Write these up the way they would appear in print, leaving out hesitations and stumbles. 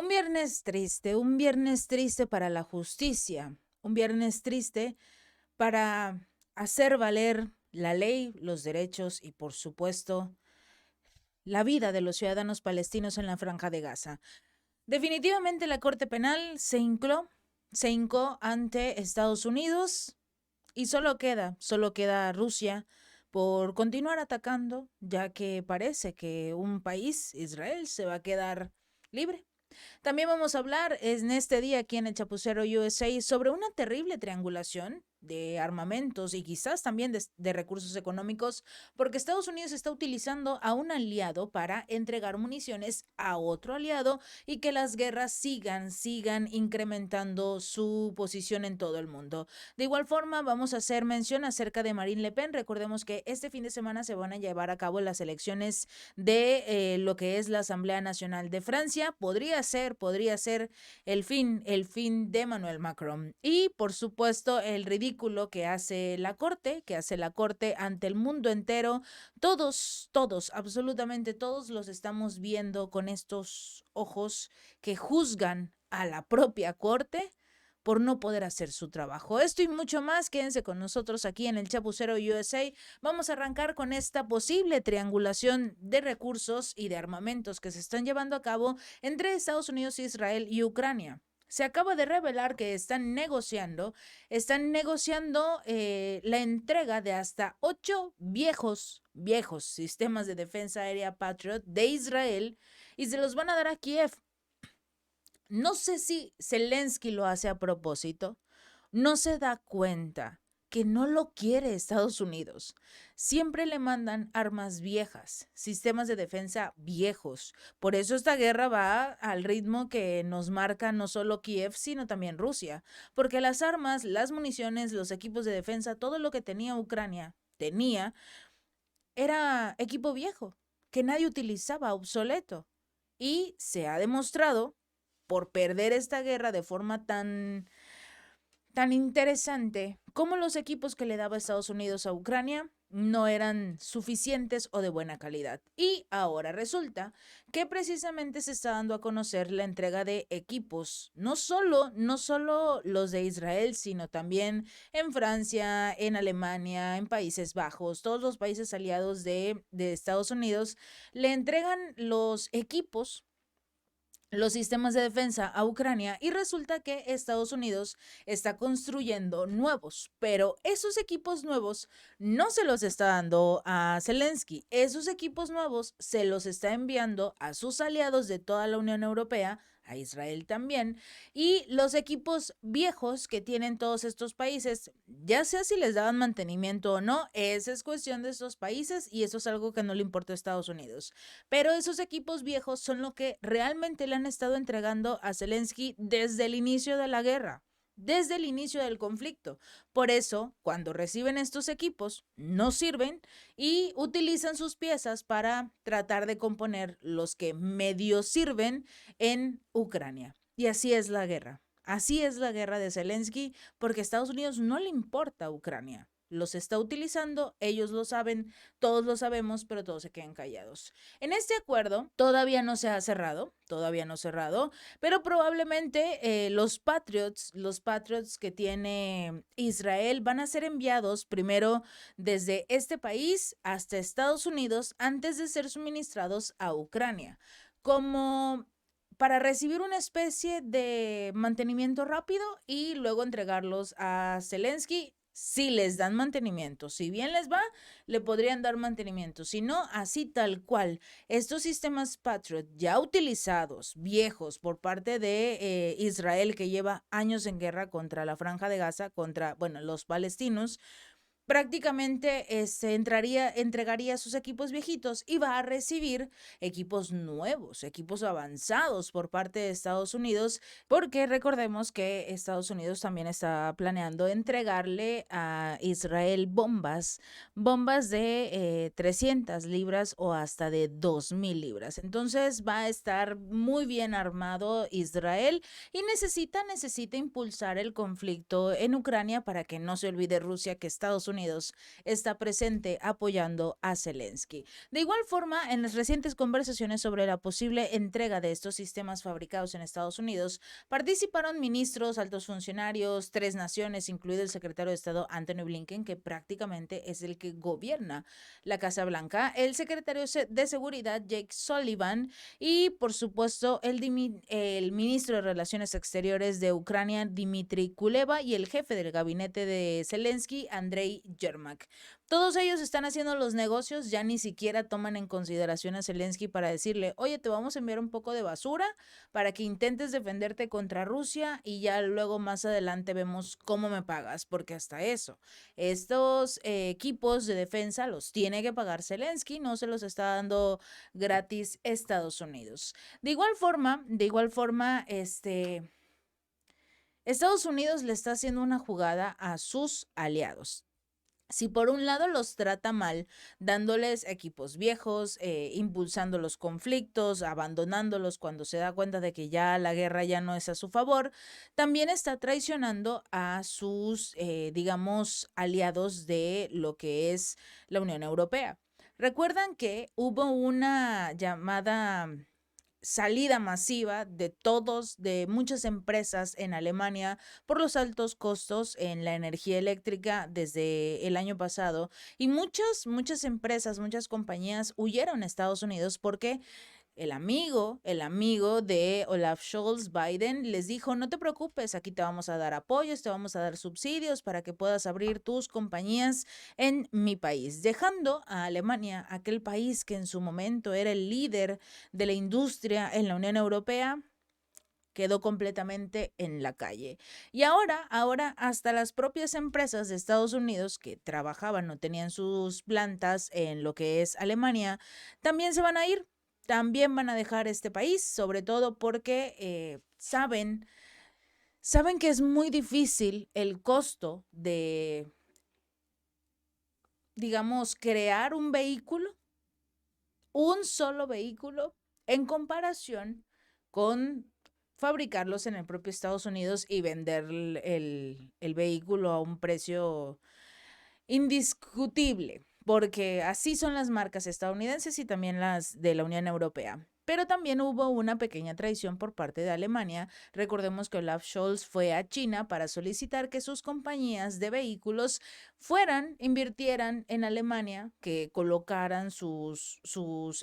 Un viernes triste para la justicia, un viernes triste para hacer valer la ley, los derechos y, por supuesto, la vida de los ciudadanos palestinos en la Franja de Gaza. Definitivamente la Corte Penal se hincó ante Estados Unidos y solo queda Rusia por continuar atacando, ya que parece que un país, Israel, se va a quedar libre. También vamos a hablar en este día aquí en el Chapucero USA sobre una terrible triangulación de armamentos y quizás también de recursos económicos, porque Estados Unidos está utilizando a un aliado para entregar municiones a otro aliado y que las guerras sigan incrementando su posición en todo el mundo. De igual forma, vamos a hacer mención acerca de Marine Le Pen. Recordemos que este fin de semana se van a llevar a cabo las elecciones de lo que es la Asamblea Nacional de Francia. Podría ser el fin de Emmanuel Macron. Y por supuesto, el ridículo que hace la corte ante el mundo entero. Todos, absolutamente todos los estamos viendo con estos ojos que juzgan a la propia corte por no poder hacer su trabajo. Esto y mucho más, quédense con nosotros aquí en el Chapucero USA. Vamos a arrancar con esta posible triangulación de recursos y de armamentos que se están llevando a cabo entre Estados Unidos, Israel y Ucrania. Se acaba de revelar que están negociando la entrega de hasta 8 viejos sistemas de defensa aérea Patriot de Israel y se los van a dar a Kiev. No sé si Zelensky lo hace a propósito, no se da cuenta que no lo quiere Estados Unidos. Siempre le mandan armas viejas, sistemas de defensa viejos. Por eso esta guerra va al ritmo que nos marca no solo Kiev, sino también Rusia. Porque las armas, las municiones, los equipos de defensa, todo lo que tenía Ucrania, era equipo viejo, que nadie utilizaba, obsoleto. Y se ha demostrado, por perder esta guerra de forma tan interesante, cómo los equipos que le daba Estados Unidos a Ucrania no eran suficientes o de buena calidad. Y ahora resulta que precisamente se está dando a conocer la entrega de equipos, no solo los de Israel, sino también en Francia, en Alemania, en Países Bajos, todos los países aliados de Estados Unidos le entregan los sistemas de defensa a Ucrania y resulta que Estados Unidos está construyendo nuevos, pero esos equipos nuevos no se los está dando a Zelensky, esos equipos nuevos se los está enviando a sus aliados de toda la Unión Europea, a Israel también, y los equipos viejos que tienen todos estos países, ya sea si les daban mantenimiento o no, esa es cuestión de estos países y eso es algo que no le importa a Estados Unidos. Pero esos equipos viejos son lo que realmente le han estado entregando a Zelensky desde el inicio de la guerra, desde el inicio del conflicto. Por eso, cuando reciben estos equipos, no sirven y utilizan sus piezas para tratar de componer los que medio sirven en Ucrania. Y así es la guerra. Así es la guerra de Zelensky porque a Estados Unidos no le importa Ucrania. Los está utilizando, ellos lo saben, todos lo sabemos, pero todos se quedan callados. En este acuerdo todavía no se ha cerrado, pero probablemente los Patriots que tiene Israel van a ser enviados primero desde este país hasta Estados Unidos antes de ser suministrados a Ucrania, como para recibir una especie de mantenimiento rápido y luego entregarlos a Zelensky si les dan mantenimiento. Si bien les va, le podrían dar mantenimiento. Si no, así tal cual. Estos sistemas Patriot ya utilizados, viejos, por parte de Israel, que lleva años en guerra contra la Franja de Gaza, contra, bueno, los palestinos, prácticamente entregaría sus equipos viejitos y va a recibir equipos nuevos, equipos avanzados por parte de Estados Unidos, porque recordemos que Estados Unidos también está planeando entregarle a Israel bombas de 300 libras o hasta de 2,000 libras. Entonces va a estar muy bien armado Israel y necesita impulsar el conflicto en Ucrania para que no se olvide Rusia que Estados Unidos Unidos está presente apoyando a Zelensky. De igual forma, en las recientes conversaciones sobre la posible entrega de estos sistemas fabricados en Estados Unidos, participaron ministros, altos funcionarios, tres naciones, incluido el secretario de Estado Antony Blinken, que prácticamente es el que gobierna la Casa Blanca, el secretario de Seguridad Jake Sullivan y, por supuesto, el ministro de Relaciones Exteriores de Ucrania, Dmitry Kuleba, y el jefe del gabinete de Zelensky, Andrei Yermak. Todos ellos están haciendo los negocios, ya ni siquiera toman en consideración a Zelensky para decirle, oye, te vamos a enviar un poco de basura para que intentes defenderte contra Rusia y ya luego más adelante vemos cómo me pagas, porque hasta eso, estos equipos de defensa los tiene que pagar Zelensky, no se los está dando gratis Estados Unidos. De igual forma, Estados Unidos le está haciendo una jugada a sus aliados. Si por un lado los trata mal, dándoles equipos viejos, impulsando los conflictos, abandonándolos cuando se da cuenta de que ya la guerra ya no es a su favor, también está traicionando a sus, digamos, aliados de lo que es la Unión Europea. Recuerdan que hubo una llamada salida masiva de muchas empresas en Alemania por los altos costos en la energía eléctrica desde el año pasado y muchas empresas, muchas compañías huyeron a Estados Unidos porque el amigo de Olaf Scholz, Biden, les dijo, no te preocupes, aquí te vamos a dar apoyos, te vamos a dar subsidios para que puedas abrir tus compañías en mi país, dejando a Alemania, aquel país que en su momento era el líder de la industria en la Unión Europea, quedó completamente en la calle. Y ahora hasta las propias empresas de Estados Unidos que trabajaban o tenían sus plantas en lo que es Alemania, también se van a ir, también van a dejar este país, sobre todo porque saben que es muy difícil el costo de, digamos, crear un solo vehículo, en comparación con fabricarlos en el propio Estados Unidos y vender el vehículo a un precio indiscutible, porque así son las marcas estadounidenses y también las de la Unión Europea. Pero también hubo una pequeña traición por parte de Alemania. Recordemos que Olaf Scholz fue a China para solicitar que sus compañías de vehículos invirtieran en Alemania, que colocaran sus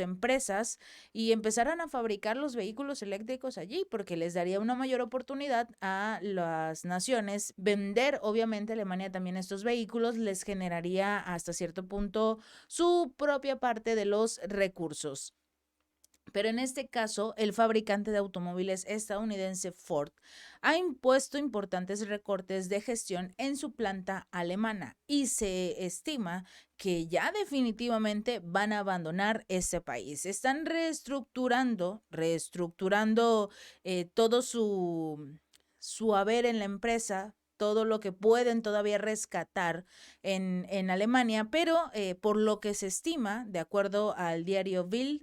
empresas y empezaran a fabricar los vehículos eléctricos allí, porque les daría una mayor oportunidad a las naciones. Vender, obviamente, Alemania también estos vehículos les generaría hasta cierto punto su propia parte de los recursos. Pero en este caso, el fabricante de automóviles estadounidense Ford ha impuesto importantes recortes de gestión en su planta alemana y se estima que ya definitivamente van a abandonar ese país. Están reestructurando todo su haber en la empresa, todo lo que pueden todavía rescatar en Alemania, pero por lo que se estima, de acuerdo al diario Bild,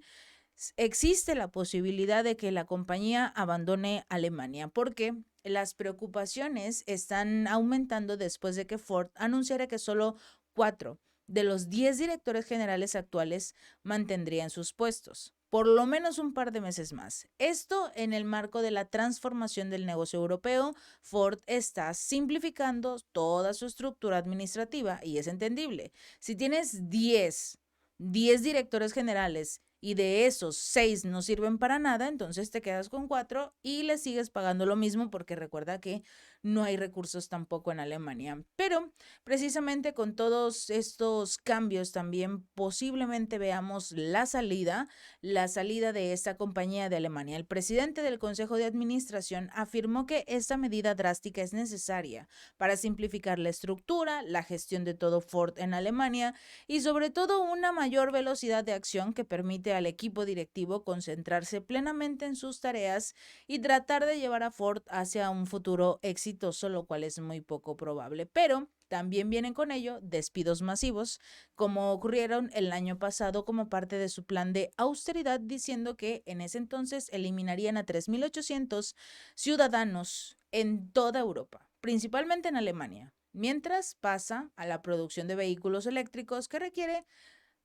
existe la posibilidad de que la compañía abandone Alemania, porque las preocupaciones están aumentando después de que Ford anunciara que solo 4 de los 10 directores generales actuales mantendrían sus puestos, por lo menos un par de meses más. Esto en el marco de la transformación del negocio europeo. Ford está simplificando toda su estructura administrativa y es entendible. Si tienes 10 directores generales y de esos 6 no sirven para nada, entonces te quedas con 4 y le sigues pagando lo mismo, porque recuerda que no hay recursos tampoco en Alemania. Pero precisamente con todos estos cambios también posiblemente veamos la salida de esta compañía de Alemania. El presidente del Consejo de Administración afirmó que esta medida drástica es necesaria para simplificar la estructura, la gestión de todo Ford en Alemania y sobre todo una mayor velocidad de acción que permite al equipo directivo concentrarse plenamente en sus tareas y tratar de llevar a Ford hacia un futuro exitoso, lo cual es muy poco probable. Pero también vienen con ello despidos masivos, como ocurrieron el año pasado como parte de su plan de austeridad, diciendo que en ese entonces eliminarían a 3.800 ciudadanos en toda Europa, principalmente en Alemania. mientras pasa a la producción de vehículos eléctricos que requiere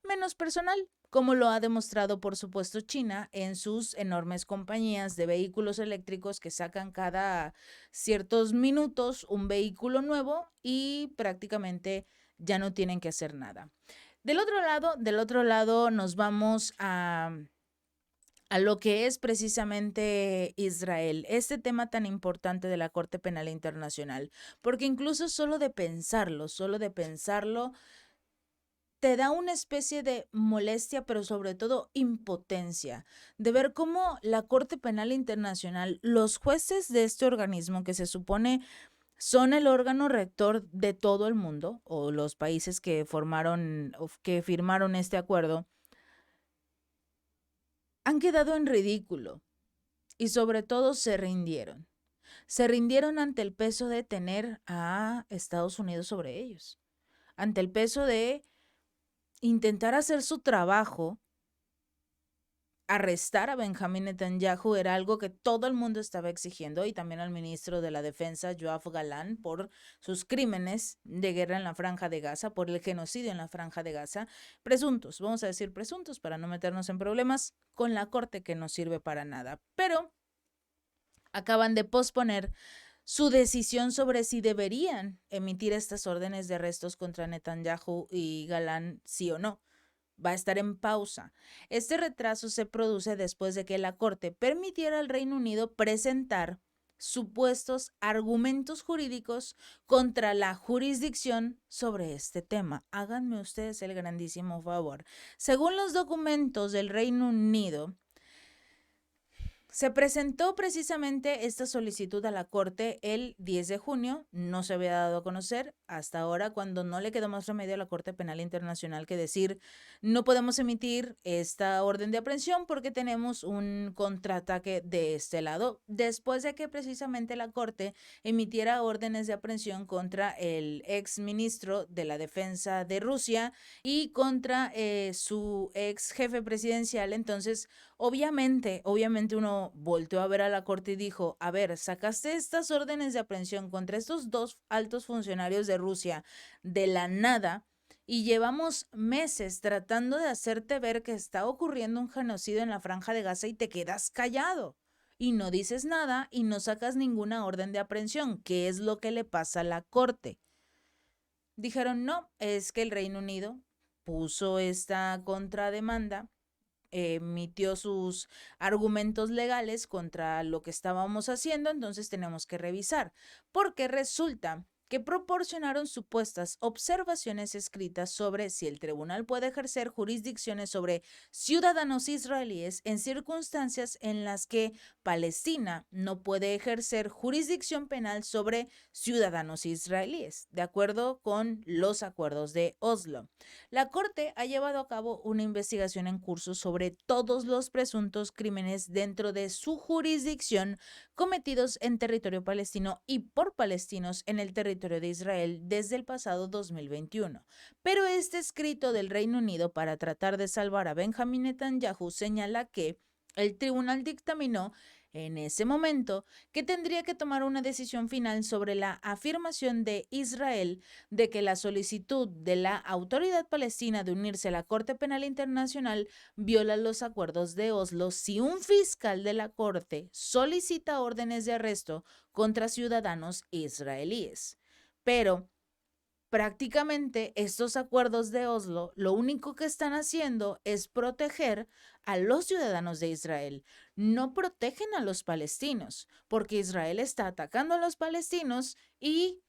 menos personal, como lo ha demostrado, por supuesto, China en sus enormes compañías de vehículos eléctricos que sacan cada ciertos minutos un vehículo nuevo y prácticamente ya no tienen que hacer nada. Del otro lado nos vamos a lo que es precisamente Israel, este tema tan importante de la Corte Penal Internacional, porque incluso solo de pensarlo, te da una especie de molestia, pero sobre todo impotencia, de ver cómo la Corte Penal Internacional, los jueces de este organismo que se supone son el órgano rector de todo el mundo, o los países que formaron o que firmaron este acuerdo, han quedado en ridículo y sobre todo se rindieron. Se rindieron ante el peso de tener a Estados Unidos sobre ellos, ante el peso de intentar hacer su trabajo. Arrestar a Benjamín Netanyahu era algo que todo el mundo estaba exigiendo, y también al ministro de la Defensa, Yoav Galán, por sus crímenes de guerra en la Franja de Gaza, por el genocidio en la Franja de Gaza, presuntos, vamos a decir presuntos para no meternos en problemas con la corte que no sirve para nada. Pero acaban de posponer su decisión sobre si deberían emitir estas órdenes de arrestos contra Netanyahu y Galán, sí o no. Va a estar en pausa. Este retraso se produce después de que la Corte permitiera al Reino Unido presentar supuestos argumentos jurídicos contra la jurisdicción sobre este tema. Háganme ustedes el grandísimo favor. Según los documentos del Reino Unido, se presentó precisamente esta solicitud a la Corte el 10 de junio, no se había dado a conocer hasta ahora, cuando no le quedó más remedio a la Corte Penal Internacional que decir: no podemos emitir esta orden de aprehensión porque tenemos un contraataque de este lado, después de que precisamente la Corte emitiera órdenes de aprehensión contra el ex ministro de la Defensa de Rusia y contra su ex jefe presidencial. Entonces, obviamente uno volteó a ver a la Corte y dijo: a ver, sacaste estas órdenes de aprehensión contra estos dos altos funcionarios de Rusia de la nada, y llevamos meses tratando de hacerte ver que está ocurriendo un genocidio en la Franja de Gaza y te quedas callado y no dices nada y no sacas ninguna orden de aprehensión. ¿Qué es lo que le pasa a la Corte? Dijeron: no, es que el Reino Unido puso esta contrademanda, emitió sus argumentos legales contra lo que estábamos haciendo, entonces tenemos que revisar, porque resulta que proporcionaron supuestas observaciones escritas sobre si el tribunal puede ejercer jurisdicciones sobre ciudadanos israelíes en circunstancias en las que Palestina no puede ejercer jurisdicción penal sobre ciudadanos israelíes, de acuerdo con los acuerdos de Oslo. La Corte ha llevado a cabo una investigación en curso sobre todos los presuntos crímenes dentro de su jurisdicción cometidos en territorio palestino y por palestinos en el territorio de Israel desde el pasado 2021. Pero este escrito del Reino Unido para tratar de salvar a Benjamín Netanyahu señala que el tribunal dictaminó en ese momento que tendría que tomar una decisión final sobre la afirmación de Israel de que la solicitud de la autoridad palestina de unirse a la Corte Penal Internacional viola los acuerdos de Oslo si un fiscal de la Corte solicita órdenes de arresto contra ciudadanos israelíes. Pero prácticamente estos acuerdos de Oslo lo único que están haciendo es proteger a los ciudadanos de Israel. No protegen a los palestinos, porque Israel está atacando a los palestinos y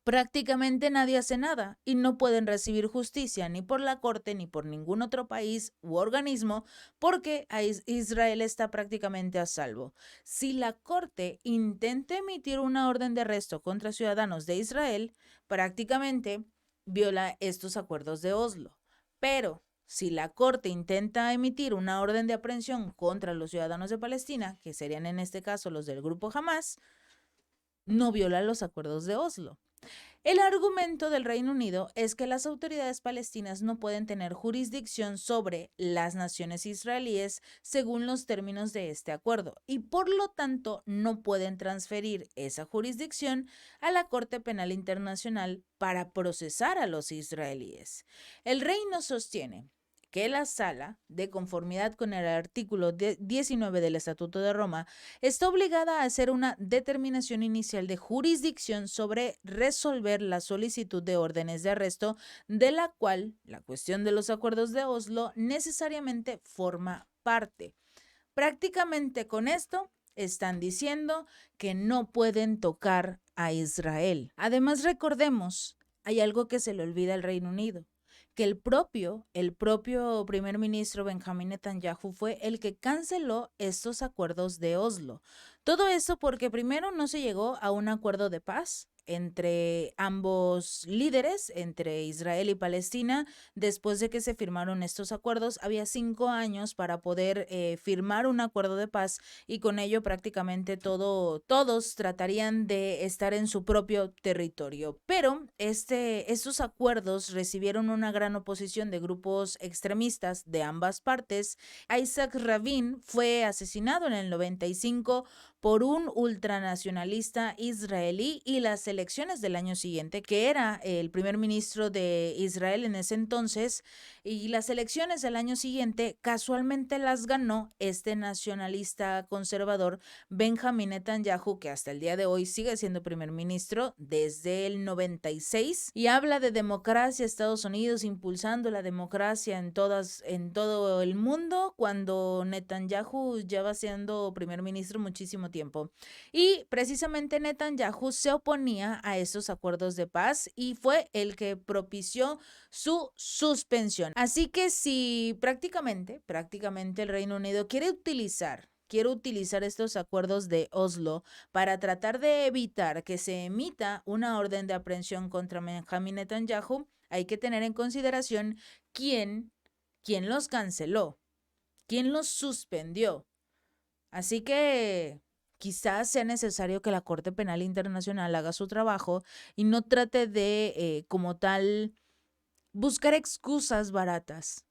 prácticamente nadie hace nada, y no pueden recibir justicia ni por la Corte ni por ningún otro país u organismo, porque Israel está prácticamente a salvo. Si la Corte intenta emitir una orden de arresto contra ciudadanos de Israel, prácticamente viola estos acuerdos de Oslo. Pero si la Corte intenta emitir una orden de aprehensión contra los ciudadanos de Palestina, que serían en este caso los del grupo Hamas, no viola los acuerdos de Oslo. El argumento del Reino Unido es que las autoridades palestinas no pueden tener jurisdicción sobre las naciones israelíes según los términos de este acuerdo y por lo tanto no pueden transferir esa jurisdicción a la Corte Penal Internacional para procesar a los israelíes. El Reino sostiene que la Sala, de conformidad con el artículo 19 del Estatuto de Roma, está obligada a hacer una determinación inicial de jurisdicción sobre resolver la solicitud de órdenes de arresto, de la cual la cuestión de los acuerdos de Oslo necesariamente forma parte. Prácticamente con esto están diciendo que no pueden tocar a Israel. Además, recordemos, hay algo que se le olvida al Reino Unido, que el propio primer ministro Benjamín Netanyahu fue el que canceló estos acuerdos de Oslo. Todo eso porque primero no se llegó a un acuerdo de paz entre ambos líderes, entre Israel y Palestina. Después de que se firmaron estos acuerdos, había 5 años para poder firmar un acuerdo de paz y con ello prácticamente todos tratarían de estar en su propio territorio. Pero estos acuerdos recibieron una gran oposición de grupos extremistas de ambas partes. Isaac Rabin fue asesinado en el 95 por un ultranacionalista israelí y las elecciones del año siguiente, que era el primer ministro de Israel en ese entonces, y las elecciones del año siguiente casualmente las ganó este nacionalista conservador Benjamín Netanyahu, que hasta el día de hoy sigue siendo primer ministro desde el 96 y habla de democracia, Estados Unidos impulsando la democracia en todo el mundo, cuando Netanyahu lleva siendo primer ministro muchísimo tiempo. Y precisamente Netanyahu se oponía a estos acuerdos de paz y fue el que propició su suspensión. Así que si prácticamente el Reino Unido quiere utilizar estos acuerdos de Oslo para tratar de evitar que se emita una orden de aprehensión contra Benjamín Netanyahu, hay que tener en consideración quién los canceló, quién los suspendió. Así que quizás sea necesario que la Corte Penal Internacional haga su trabajo y no trate de, como tal, buscar excusas baratas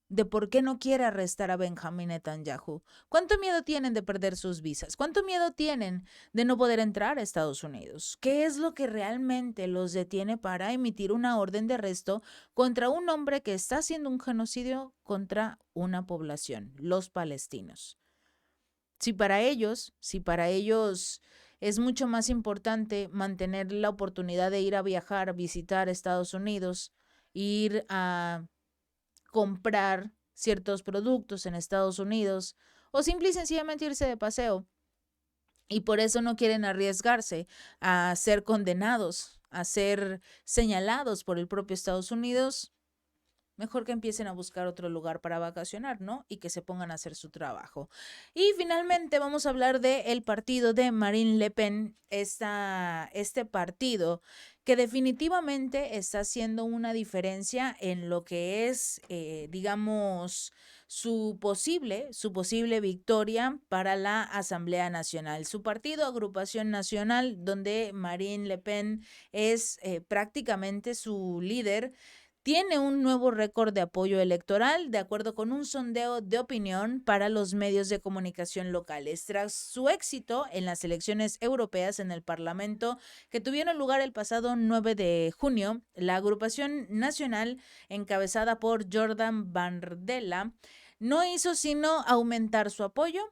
de por qué no quiere arrestar a Benjamín Netanyahu. ¿Cuánto miedo tienen de perder sus visas? ¿Cuánto miedo tienen de no poder entrar a Estados Unidos? ¿Qué es lo que realmente los detiene para emitir una orden de arresto contra un hombre que está haciendo un genocidio contra una población, los palestinos? Si para ellos es mucho más importante mantener la oportunidad de ir a viajar, visitar Estados Unidos, ir a comprar ciertos productos en Estados Unidos o simple y sencillamente irse de paseo, y por eso no quieren arriesgarse a ser condenados, a ser señalados por el propio Estados Unidos, mejor que empiecen a buscar otro lugar para vacacionar, ¿no? Y que se pongan a hacer su trabajo. Y finalmente vamos a hablar del partido de Marine Le Pen, este partido que definitivamente está haciendo una diferencia en lo que es, digamos, su posible victoria para la Asamblea Nacional. Su partido, Agrupación Nacional, donde Marine Le Pen es prácticamente su líder, tiene un nuevo récord de apoyo electoral, de acuerdo con un sondeo de opinión para los medios de comunicación locales. Tras su éxito en las elecciones europeas en el Parlamento, que tuvieron lugar el pasado 9 de junio, la agrupación nacional, encabezada por Jordan Bardella, no hizo sino aumentar su apoyo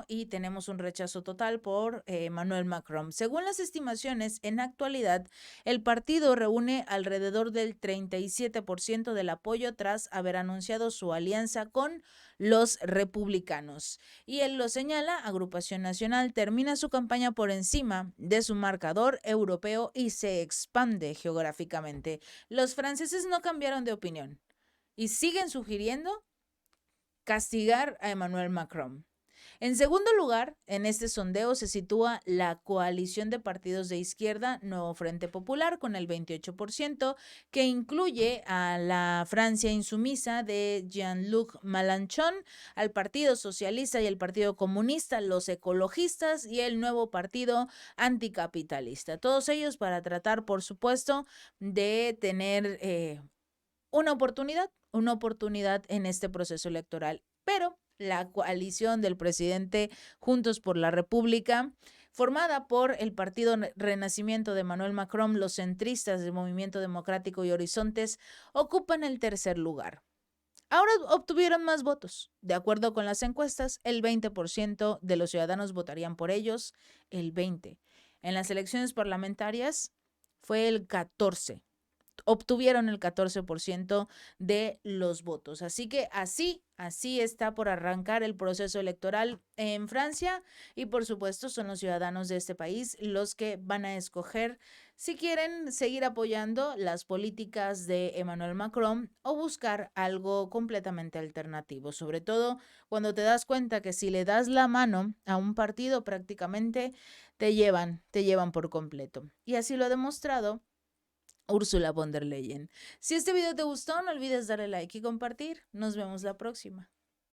y tenemos un rechazo total por Emmanuel Macron. Según las estimaciones, en actualidad el partido reúne alrededor del 37% del apoyo tras haber anunciado su alianza con los republicanos. Y él lo señala, Agrupación Nacional termina su campaña por encima de su marcador europeo y se expande geográficamente. Los franceses no cambiaron de opinión y siguen sugiriendo castigar a Emmanuel Macron. En segundo lugar, en este sondeo se sitúa la coalición de partidos de izquierda Nuevo Frente Popular con el 28%, que incluye a la Francia insumisa de Jean-Luc Mélenchon, al Partido Socialista y el Partido Comunista, los ecologistas y el nuevo partido anticapitalista. Todos ellos para tratar, por supuesto, de tener una oportunidad en este proceso electoral. Pero la coalición del presidente Juntos por la República, formada por el Partido Renacimiento de Emmanuel Macron, los centristas del Movimiento Democrático y Horizontes, ocupan el tercer lugar. Ahora obtuvieron más votos. De acuerdo con las encuestas, el 20% de los ciudadanos votarían por ellos, el 20%. En las elecciones parlamentarias fue el 14%. Obtuvieron el 14% de los votos. Así que así está por arrancar el proceso electoral en Francia y por supuesto son los ciudadanos de este país los que van a escoger si quieren seguir apoyando las políticas de Emmanuel Macron o buscar algo completamente alternativo, sobre todo cuando te das cuenta que si le das la mano a un partido prácticamente te llevan por completo. Y así lo ha demostrado Ursula von der Leyen. Si este video te gustó, no olvides darle like y compartir. Nos vemos la próxima.